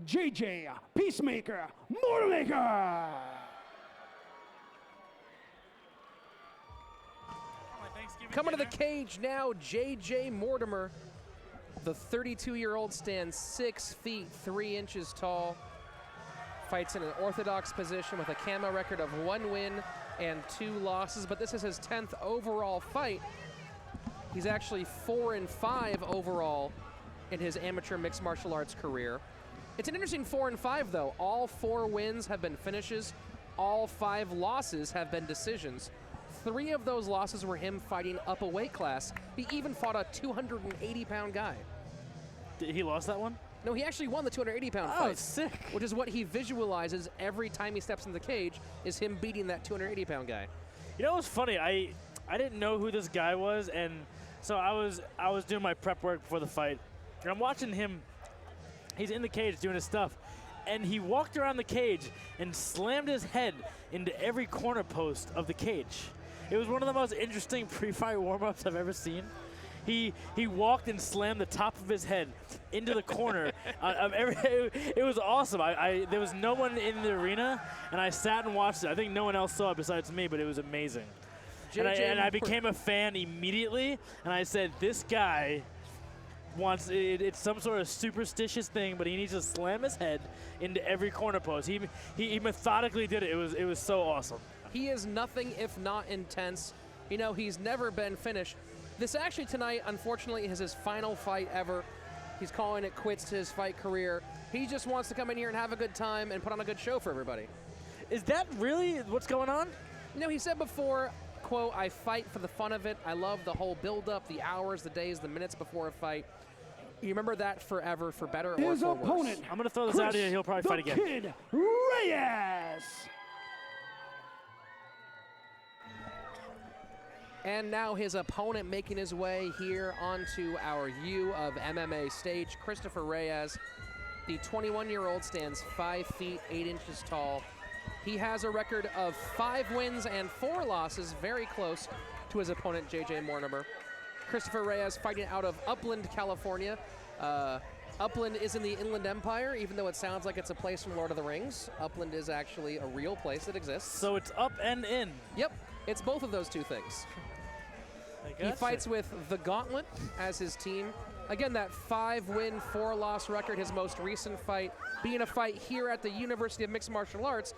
JJ Peacemaker Mortimer. Coming to the cage now, JJ Mortimer. The 32-year-old stands 6 feet 3 inches tall. Fights in an orthodox position with a KAMA record of 1 win and 2 losses, but this is his 10th overall fight. He's actually 4-5 overall in his amateur mixed martial arts career. It's an interesting 4-5 though. All 4 wins have been finishes. All 5 losses have been decisions. 3 of those losses were him fighting up a weight class. He even fought a 280-pound guy. He lost that one? No, he actually won the 280-pound fight. Oh, sick. Which is what he visualizes every time he steps in the cage, is him beating that 280-pound guy. You know what's funny? I didn't know who this guy was, and so I was doing my prep work before the fight, and I'm watching him. He's in the cage doing his stuff, and he walked around the cage and slammed his head into every corner post of the cage. It was one of the most interesting pre-fight warm-ups I've ever seen. He walked and slammed the top of his head into the corner of every. It was awesome. There was no one in the arena, and I sat and watched it. I think no one else saw it besides me, but it was amazing. And I became a fan immediately, and I said, this guy wants it's some sort of superstitious thing, but he needs to slam his head into every corner post. He methodically did it. It was so awesome. He is nothing if not intense. You know, he's never been finished. This actually tonight, unfortunately, is his final fight ever. He's calling it quits to his fight career. He just wants to come in here and have a good time and put on a good show for everybody. Is that really what's going on? You know, he said before, quote, I fight for the fun of it. I love the whole build-up, the hours, the days, the minutes before a fight. You remember that forever, for better or for worse. His opponent, I'm going to throw this out here. He'll probably fight again. Kid Reyes. And now his opponent making his way here onto our U of MMA stage, Christopher Reyes. The 21-year-old stands 5 feet 8 inches tall. He has a record of 5 wins and 4 losses, very close to his opponent, JJ Mortimer. Christopher Reyes fighting out of Upland, California. Upland is in the Inland Empire, even though it sounds like it's a place from Lord of the Rings. Upland is actually a real place that exists. So it's up and in. Yep, it's both of those two things. He fights with the Gauntlet as his team. Again, that 5-win, 4-loss record, his most recent fight being a fight here at the University of Mixed Martial Arts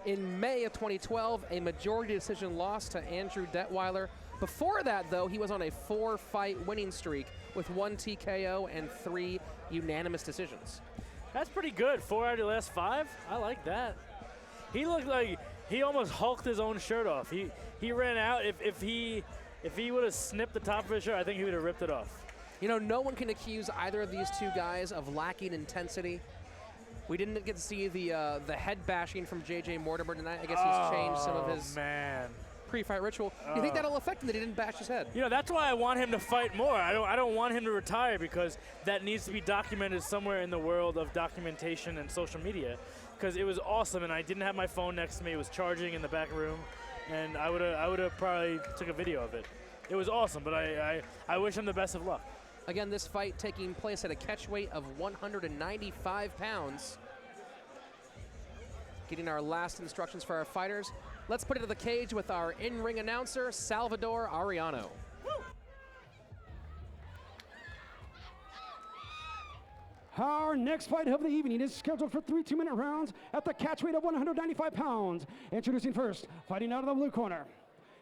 in May of 2012, a majority decision loss to Andrew Detweiler. Before that, though, he was on a 4-fight winning streak with 1 TKO and 3 unanimous decisions. That's pretty good. 4 out of the last 5? I like that. He looked like he almost hulked his own shirt off. He ran out. If he would have snipped the top of his shirt, I think he would have ripped it off. You know, no one can accuse either of these two guys of lacking intensity. We didn't get to see the head bashing from JJ Mortimer tonight. I guess he's changed some of his pre-fight ritual. You think that'll affect him that he didn't bash his head? You know, that's why I want him to fight more. I don't want him to retire, because that needs to be documented somewhere in the world of documentation and social media. Because it was awesome, and I didn't have my phone next to me. It was charging in the back room, and I would have probably took a video of it. It was awesome, but I wish him the best of luck. Again, this fight taking place at a catch weight of 195 pounds. Getting our last instructions for our fighters. Let's put it to the cage with our in-ring announcer, Salvador Ariano. Woo! Our next fight of the evening is scheduled for 3 2-minute rounds at the catch weight of 195 pounds. Introducing first, fighting out of the blue corner.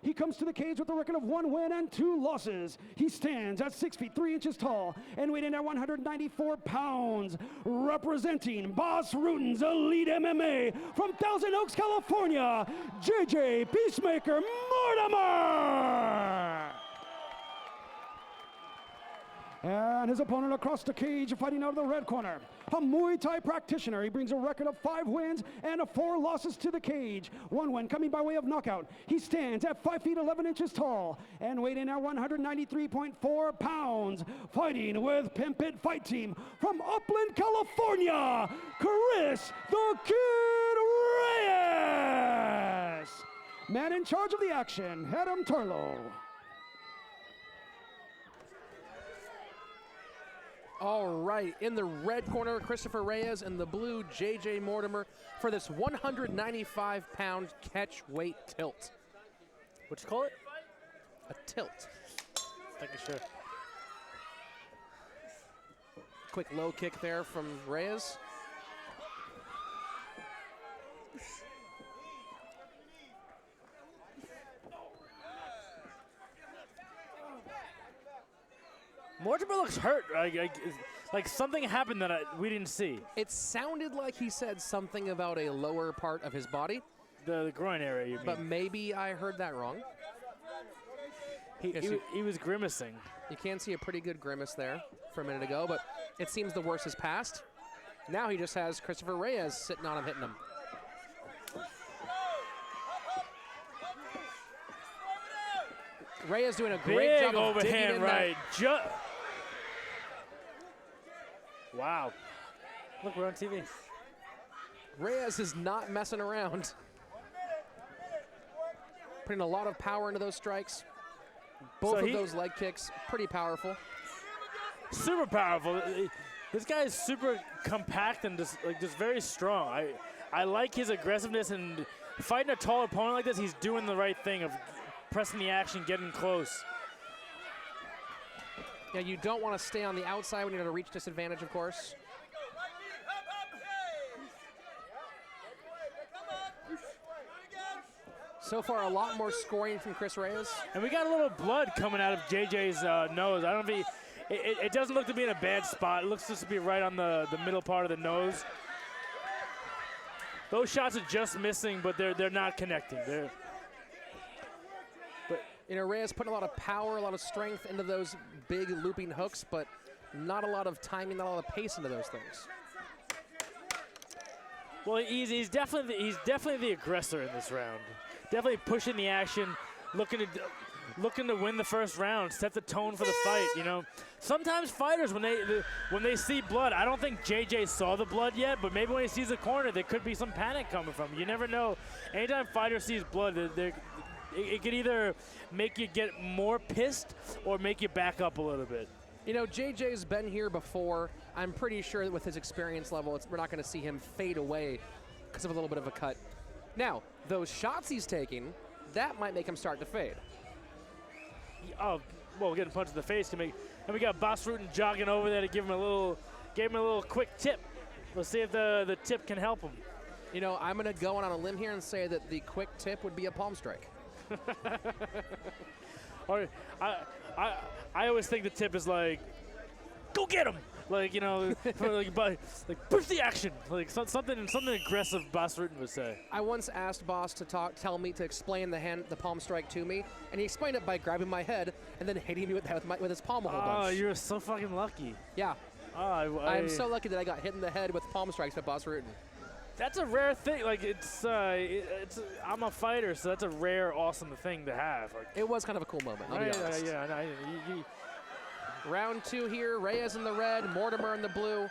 He comes to the cage with a record of 1 win and 2 losses. He stands at 6 feet 3 inches tall and weighing at 194 pounds. Representing Boss Rutten's Elite MMA from Thousand Oaks, California, JJ Peacemaker Mortimer. And his opponent across the cage, fighting out of the red corner, a Muay Thai practitioner. He brings a record of 5 wins and 4 losses to the cage. 1 win coming by way of knockout. He stands at 5 feet 11 inches tall and weighing at 193.4 pounds. Fighting with Pimpit Fight Team from Upland, California, Chris the Kid Reyes. Man in charge of the action, Adam Turlow. All right, in the red corner, Christopher Reyes, and the blue, JJ Mortimer, for this 195-pound catch weight tilt. What you call it? A tilt. Thank you, sure. Quick low kick there from Reyes. Mortimer looks hurt. Like something happened that we didn't see. It sounded like he said something about a lower part of his body. The groin area, you mean? But maybe I heard that wrong. He was grimacing. You can see a pretty good grimace there for a minute ago, but it seems the worst is past. Now he just has Christopher Reyes sitting on him, hitting him. Reyes doing a great job of digging in overhand right. Wow. Look, we're on TV. Reyes is not messing around. Putting a lot of power into those strikes. Both of those leg kicks, pretty powerful. Super powerful. This guy is super compact and just very strong. I like his aggressiveness, and fighting a tall opponent like this, he's doing the right thing of pressing the action, getting close. Yeah, you don't want to stay on the outside when you're at a reach disadvantage, of course. So far, a lot more scoring from Chris Reyes. And we got a little blood coming out of JJ's nose. I don't know if it doesn't look to be in a bad spot. It looks just to be right on the middle part of the nose. Those shots are just missing, but they're not connecting. You know, Reyes putting a lot of power, a lot of strength into those big looping hooks, but not a lot of timing, not a lot of pace into those things. Well, he's definitely the aggressor in this round. Definitely pushing the action, looking to win the first round, set the tone for the fight. You know, sometimes fighters when they see blood, I don't think JJ saw the blood yet, but maybe when he sees the corner, there could be some panic coming from him. You never know. Anytime fighter sees blood, it could either make you get more pissed or make you back up a little bit. You know, JJ's been here before. I'm pretty sure that with his experience level, we're not going to see him fade away because of a little bit of a cut. Now, those shots he's taking, that might make him start to fade. Oh, well, getting punched in the face can make. And we got Boss Rutten jogging over there to give him a little quick tip. Let's see if the tip can help him. You know, I'm going to go on a limb here and say that the quick tip would be a palm strike. Or I always think the tip is like, go get him. Like, you know, push the action. Like something aggressive Boss Rutten would say. I once asked Boss to explain the palm strike to me, and he explained it by grabbing my head and then hitting me with his palm a whole bunch. Oh, you're so fucking lucky. Yeah. Oh, I'm so lucky that I got hit in the head with palm strikes by Boss Rutten. That's a rare thing. Like I'm a fighter, so that's a rare, awesome thing to have. Like, it was kind of a cool moment. I'll be honest. Yeah. Round two here, Reyes in the red, Mortimer in the blue.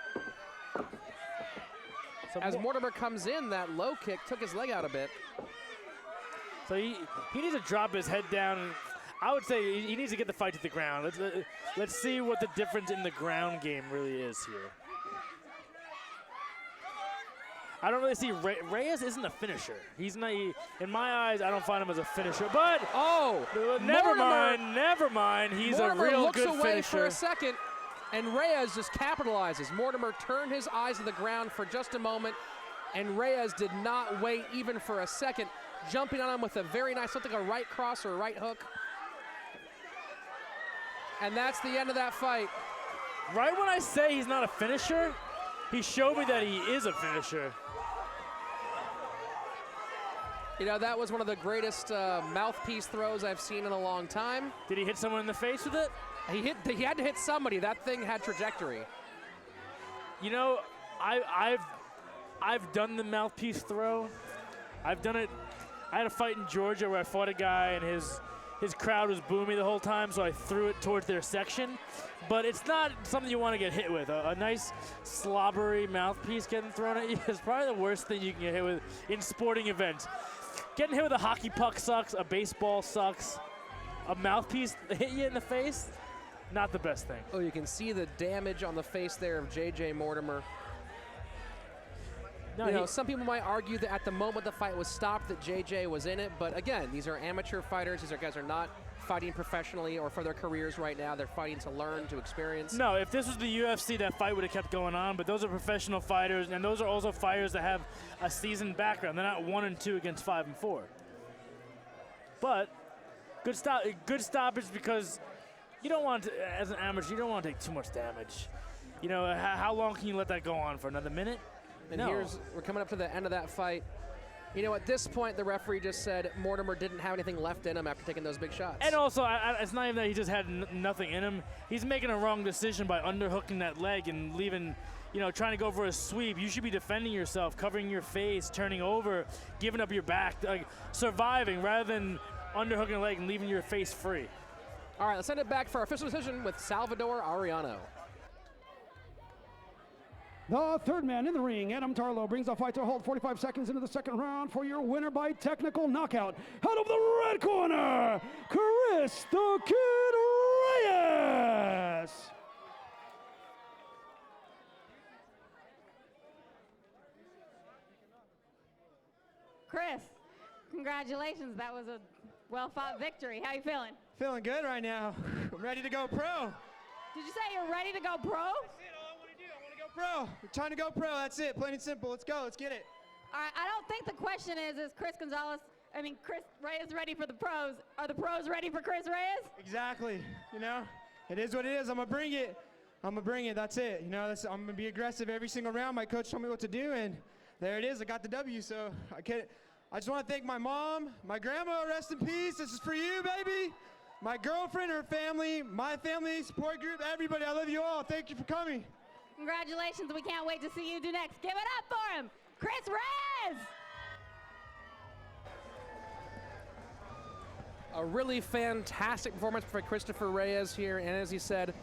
So as Mortimer comes in, that low kick took his leg out a bit. So he needs to drop his head down. And I would say he needs to get the fight to the ground. Let's see what the difference in the ground game really is here. I don't really see Reyes isn't a finisher. He's not. In my eyes, I don't find him as a finisher. But never mind. He's Mortimer a real looks good away finisher. for a second, and Reyes just capitalizes. Mortimer turned his eyes to the ground for just a moment, and Reyes did not wait even for a second, jumping on him with a very nice, something a right cross or a right hook. And that's the end of that fight. Right when I say he's not a finisher, he showed me that he is a finisher. You know, that was one of the greatest mouthpiece throws I've seen in a long time. Did he hit someone in the face with it? He had to hit somebody. That thing had trajectory. You know, I've done the mouthpiece throw. I've done it. I had a fight in Georgia where I fought a guy and his crowd was booing me the whole time, so I threw it towards their section. But it's not something you want to get hit with. A nice slobbery mouthpiece getting thrown at you is probably the worst thing you can get hit with in sporting events. Getting hit with a hockey puck sucks. A baseball sucks. A mouthpiece hit you in the face. not the best thing. Oh, you can see the damage on the face there of J.J. Mortimer. No, Some people might argue that at the moment the fight was stopped that J.J. was in it, but again, these are amateur fighters. These guys are not fighting professionally or for their careers right now. They're fighting to learn, to experience. No, if this was the UFC, that fight would have kept going on, but those are professional fighters, and those are also fighters that have a seasoned background. They're not 1-2 against 5-4. But good stoppage, because you don't want to, as an amateur, you don't want to take too much damage. How long can you let that go on for? Another minute? And we're coming up to the end of that fight. At this point, the referee just said Mortimer didn't have anything left in him after taking those big shots. And also, it's not even that he just had nothing in him. He's making a wrong decision by underhooking that leg and leaving, trying to go for a sweep. You should be defending yourself, covering your face, turning over, giving up your back, like surviving rather than underhooking a leg and leaving your face free. All right, let's send it back for our official decision with Salvador Arellano. The third man in the ring, Adam Tarlow, brings the fight to a halt 45 seconds into the second round for your winner by technical knockout. Out of the red corner, Chris the Kid Reyes. Chris, congratulations. That was a well-fought victory. How you feeling? Feeling good right now. I'm ready to go pro. Did you say you're ready to go pro? That's it. All I want to do. I want to go pro. We're trying to go pro. That's it. Plain and simple. Let's go. Let's get it. All right, I don't think the question is Chris Reyes ready for the pros? Are the pros ready for Chris Reyes? Exactly. It is what it is. I'm going to bring it. That's it. I'm going to be aggressive every single round. My coach told me what to do, and there it is. I got the W, so I just want to thank my mom, my grandma, rest in peace. This is for you, baby. My girlfriend, her family, my family, support group, everybody. I love you all. Thank you for coming. Congratulations. We can't wait to see you do next. Give it up for him, Chris Reyes. A really fantastic performance for Christopher Reyes here, and as he said,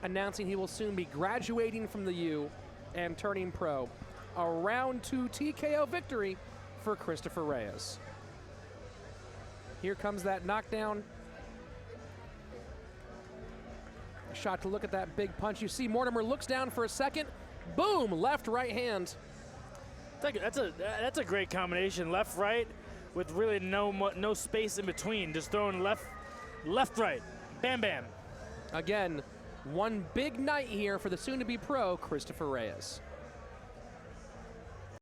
announcing he will soon be graduating from the U and turning pro. A round 2 TKO victory for Christopher Reyes. Here comes that knockdown. A shot to look at that big punch. You see Mortimer looks down for a second. Boom, left, right hand. That's a great combination. Left, right, with really no space in between. Just throwing left, right. Bam, bam. Again, one big night here for the soon-to-be pro, Christopher Reyes.